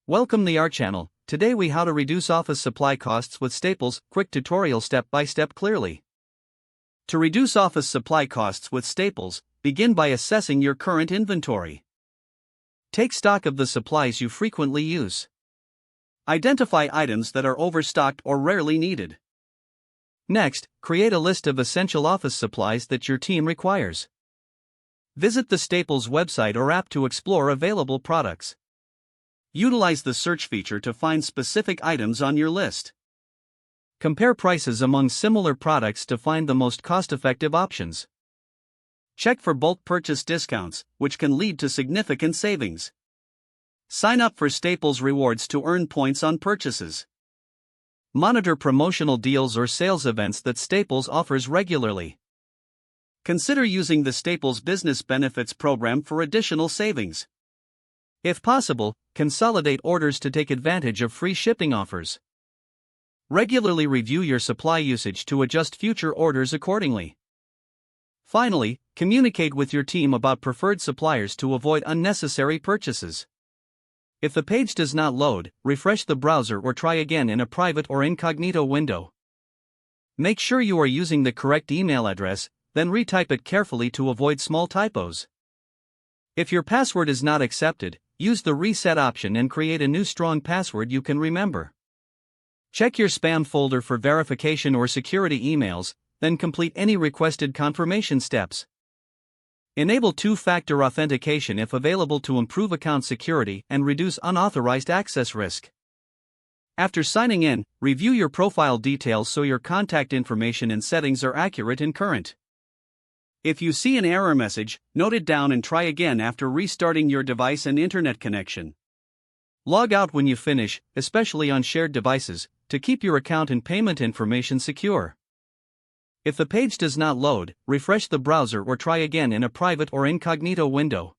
Welcome to our channel. Today we how to reduce office supply costs with Staples, quick tutorial step by step clearly. To reduce office supply costs with Staples, begin by assessing your current inventory. Take stock of the supplies you frequently use. Identify items that are overstocked or rarely needed. Next, create a list of essential office supplies that your team requires. Visit the Staples website or app to explore available products. Utilize the search feature to find specific items on your list. Compare prices among similar products to find the most cost-effective options. Check for bulk purchase discounts, which can lead to significant savings. Sign up for Staples Rewards to earn points on purchases. Monitor promotional deals or sales events that Staples offers regularly. Consider using the Staples Business Benefits program for additional savings. If possible, consolidate orders to take advantage of free shipping offers. Regularly review your supply usage to adjust future orders accordingly. Finally, communicate with your team about preferred suppliers to avoid unnecessary purchases. If the page does not load, refresh the browser or try again in a private or incognito window. Make sure you are using the correct email address, then retype it carefully to avoid small typos. If your password is not accepted, use the reset option and create a new strong password you can remember. Check your spam folder for verification or security emails, then complete any requested confirmation steps. Enable two-factor authentication if available to improve account security and reduce unauthorized access risk. After signing in, review your profile details so your contact information and settings are accurate and current. If you see an error message, note it down and try again after restarting your device and internet connection. Log out when you finish, especially on shared devices, to keep your account and payment information secure. If the page does not load, refresh the browser or try again in a private or incognito window.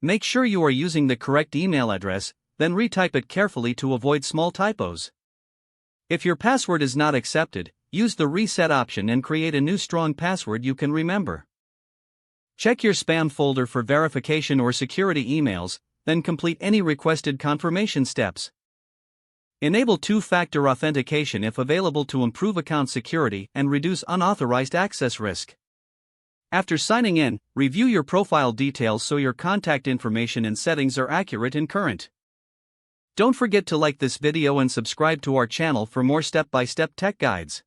Make sure you are using the correct email address, then retype it carefully to avoid small typos. If your password is not accepted, use the reset option and create a new strong password you can remember. Check your spam folder for verification or security emails, then complete any requested confirmation steps. Enable two-factor authentication if available to improve account security and reduce unauthorized access risk. After signing in, review your profile details so your contact information and settings are accurate and current. Don't forget to like this video and subscribe to our channel for more step-by-step tech guides.